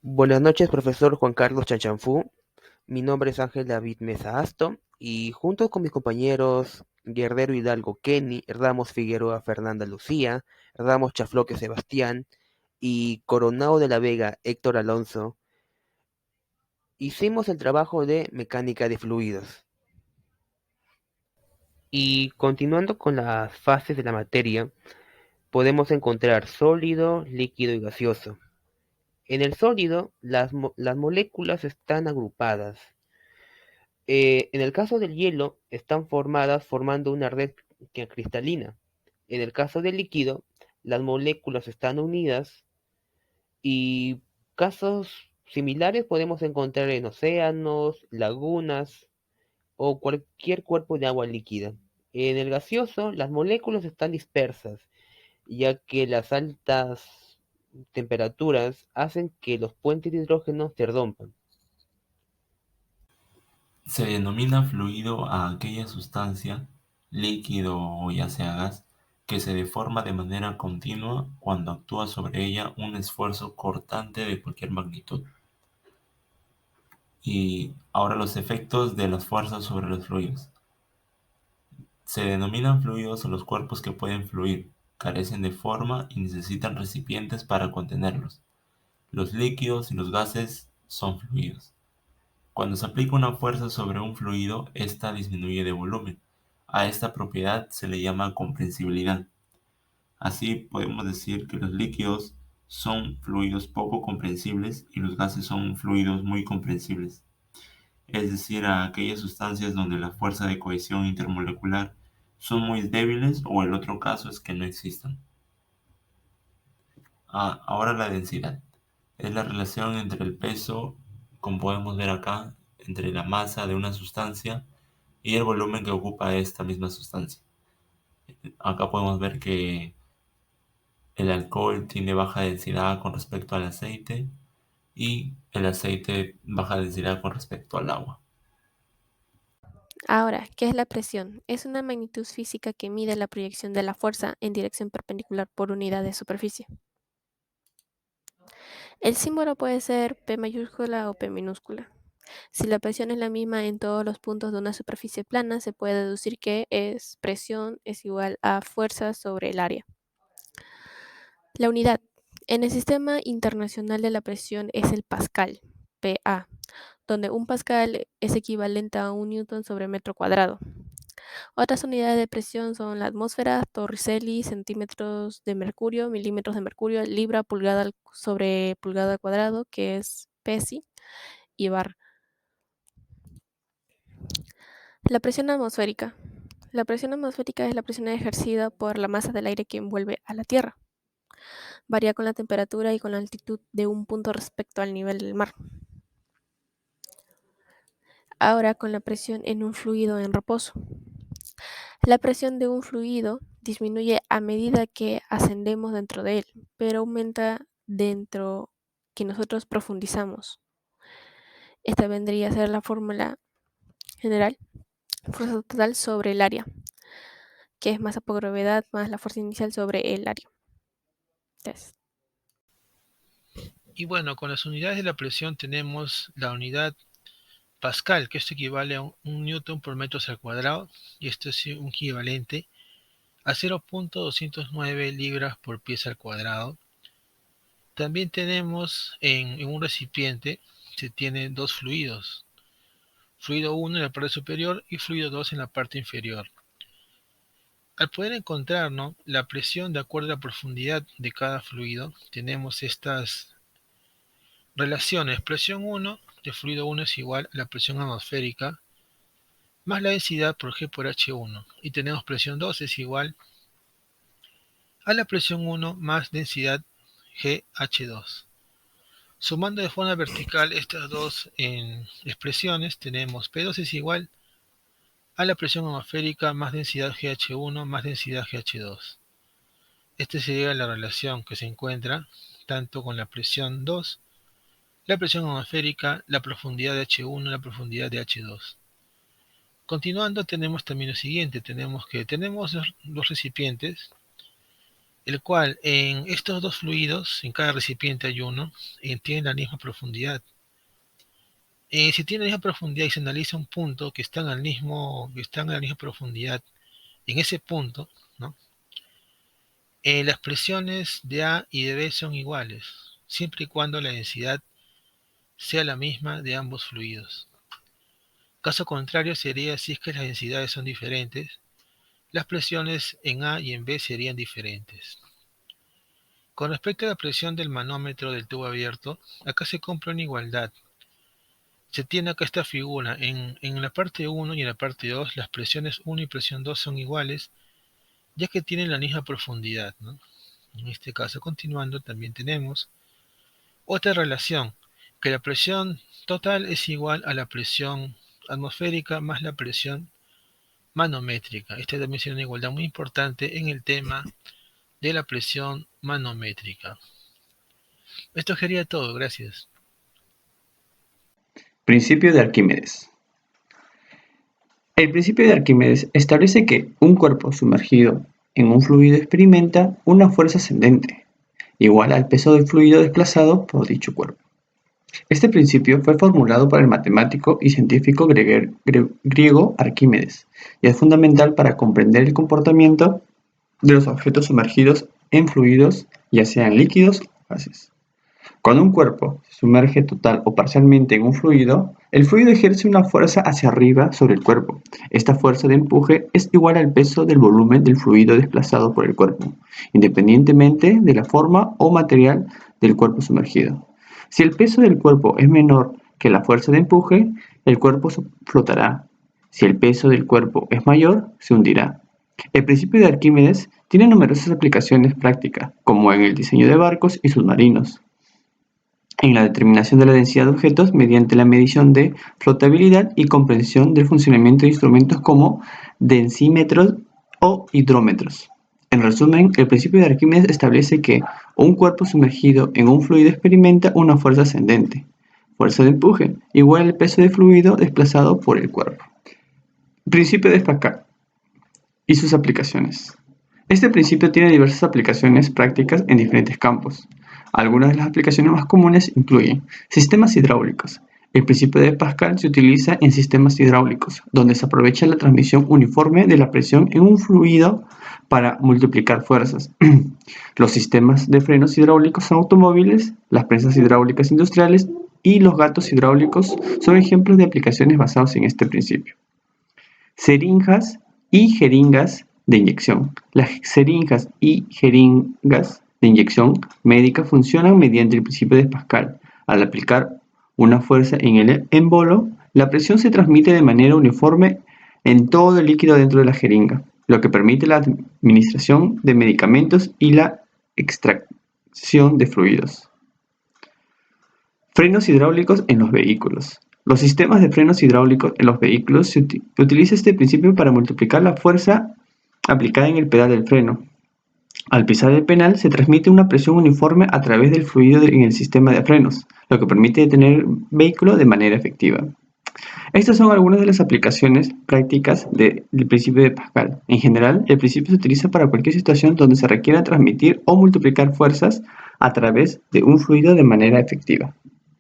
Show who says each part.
Speaker 1: Buenas noches, profesor Juan Carlos Chanchanfú. Mi nombre es Ángel David Mesa Asto y junto con mis compañeros Guerrero Hidalgo Kenny, Ramos Figueroa Fernanda Lucía, Ramos Chafloque Sebastián y Coronado de la Vega Héctor Alonso, hicimos el trabajo de mecánica de fluidos. Y continuando con las fases de la materia, podemos encontrar sólido, líquido y gaseoso. En el sólido, las moléculas están agrupadas. En el caso del hielo, están formadas formando una red cristalina. En el caso del líquido, las moléculas están unidas y casos similares podemos encontrar en océanos, lagunas o cualquier cuerpo de agua líquida. En el gaseoso, las moléculas están dispersas, ya que las altas temperaturas hacen que los puentes de hidrógeno se rompan.
Speaker 2: Se denomina fluido a aquella sustancia, líquido o ya sea gas, que se deforma de manera continua cuando actúa sobre ella un esfuerzo cortante de cualquier magnitud. Y ahora los efectos de las fuerzas sobre los fluidos. Se denominan fluidos a los cuerpos que pueden fluir, carecen de forma y necesitan recipientes para contenerlos. Los líquidos y los gases son fluidos. Cuando se aplica una fuerza sobre un fluido, ésta disminuye de volumen. A esta propiedad se le llama compresibilidad. Así podemos decir que los líquidos son fluidos poco comprensibles y los gases son fluidos muy comprensibles, es decir, a aquellas sustancias donde la fuerza de cohesión intermolecular son muy débiles o el otro caso es que no existan. Ahora la densidad. Es la relación entre el peso, como podemos ver acá, entre la masa de una sustancia y el volumen que ocupa esta misma sustancia. Acá podemos ver que el alcohol tiene baja densidad con respecto al aceite y el aceite baja densidad con respecto al agua.
Speaker 3: Ahora, ¿qué es la presión? Es una magnitud física que mide la proyección de la fuerza en dirección perpendicular por unidad de superficie. El símbolo puede ser P mayúscula o P minúscula. Si la presión es la misma en todos los puntos de una superficie plana, se puede deducir que presión es igual a fuerza sobre el área. La unidad. En el sistema internacional de la presión es el pascal, PA, donde un pascal es equivalente a un newton sobre metro cuadrado. Otras unidades de presión son la atmósfera, torricelli, centímetros de mercurio, milímetros de mercurio, libra, pulgada sobre pulgada al cuadrado, que es PSI, y bar. La presión atmosférica. La presión atmosférica es la presión ejercida por la masa del aire que envuelve a la Tierra. Varía con la temperatura y con la altitud de un punto respecto al nivel del mar. Ahora con la presión en un fluido en reposo. La presión de un fluido disminuye a medida que ascendemos dentro de él, pero aumenta dentro que nosotros profundizamos. Esta vendría a ser la fórmula general, fuerza total sobre el área, que es masa por gravedad más la fuerza inicial sobre el área. Entonces,
Speaker 4: Y bueno, con las unidades de la presión tenemos la unidad Pascal, que esto equivale a un newton por metros al cuadrado, y esto es un equivalente a 0.209 libras por pieza al cuadrado. También tenemos en un recipiente, se tienen dos fluidos, fluido 1 en la parte superior y fluido 2 en la parte inferior. Al poder encontrar, ¿no?, la presión de acuerdo a la profundidad de cada fluido, tenemos estas relaciones. Presión 1 de fluido 1 es igual a la presión atmosférica más la densidad por G por H1. Y tenemos presión 2 es igual a la presión 1 más densidad GH2. Sumando de forma vertical estas dos expresiones, tenemos P2 es igual a la presión atmosférica más densidad GH1 más densidad GH2. Esta sería la relación que se encuentra tanto con la presión 2, la presión atmosférica, la profundidad de H1 y la profundidad de H2. Continuando tenemos también lo siguiente, tenemos dos recipientes. el cual en estos dos fluidos, en cada recipiente hay uno, tienen la misma profundidad. Si tiene la misma profundidad y se analiza un punto que están que están a la misma profundidad, en ese punto, ¿no? Las presiones de A y de B son iguales, siempre y cuando la densidad sea la misma de ambos fluidos. Caso contrario sería si es que las densidades son diferentes, las presiones en A y en B serían diferentes. Con respecto a la presión del manómetro del tubo abierto, acá se compra una igualdad. Se tiene acá esta figura. En la parte 1 y en la parte 2, las presiones 1 y presión 2 son iguales, ya que tienen la misma profundidad, ¿no? En este caso, continuando, también tenemos otra relación, que la presión total es igual a la presión atmosférica más la presión manométrica. Esta también es una igualdad muy importante en el tema de la presión manométrica. Esto sería todo, gracias.
Speaker 5: Principio de Arquímedes. El principio de Arquímedes establece que un cuerpo sumergido en un fluido experimenta una fuerza ascendente, igual al peso del fluido desplazado por dicho cuerpo. Este principio fue formulado por el matemático y científico griego Arquímedes y es fundamental para comprender el comportamiento de los objetos sumergidos en fluidos, ya sean líquidos o gases. Cuando un cuerpo se sumerge total o parcialmente en un fluido, el fluido ejerce una fuerza hacia arriba sobre el cuerpo. Esta fuerza de empuje es igual al peso del volumen del fluido desplazado por el cuerpo, independientemente de la forma o material del cuerpo sumergido. Si el peso del cuerpo es menor que la fuerza de empuje, el cuerpo flotará. Si el peso del cuerpo es mayor, se hundirá. El principio de Arquímedes tiene numerosas aplicaciones prácticas, como en el diseño de barcos y submarinos, en la determinación de la densidad de objetos mediante la medición de flotabilidad y comprensión del funcionamiento de instrumentos como densímetros o hidrómetros. En resumen, el principio de Arquímedes establece que un cuerpo sumergido en un fluido experimenta una fuerza ascendente, fuerza de empuje, igual al peso del fluido desplazado por el cuerpo. Principio de Pascal y sus aplicaciones. Este principio tiene diversas aplicaciones prácticas en diferentes campos. Algunas de las aplicaciones más comunes incluyen sistemas hidráulicos. El principio de Pascal se utiliza en sistemas hidráulicos, donde se aprovecha la transmisión uniforme de la presión en un fluido para multiplicar fuerzas. Los sistemas de frenos hidráulicos en automóviles, las prensas hidráulicas industriales y los gatos hidráulicos son ejemplos de aplicaciones basados en este principio. Seringas y jeringas de inyección. Las seringas y jeringas de inyección médica funcionan mediante el principio de Pascal. Al aplicar una fuerza en el embolo, la presión se transmite de manera uniforme en todo el líquido dentro de la jeringa, lo que permite la administración de medicamentos y la extracción de fluidos. Frenos hidráulicos en los vehículos. Los sistemas de frenos hidráulicos en los vehículos se utiliza este principio para multiplicar la fuerza aplicada en el pedal del freno. Al pisar el pedal se transmite una presión uniforme a través del fluido en el sistema de frenos, lo que permite detener el vehículo de manera efectiva. Estas son algunas de las aplicaciones prácticas del principio de Pascal. En general, el principio se utiliza para cualquier situación donde se requiera transmitir o multiplicar fuerzas a través de un fluido de manera efectiva.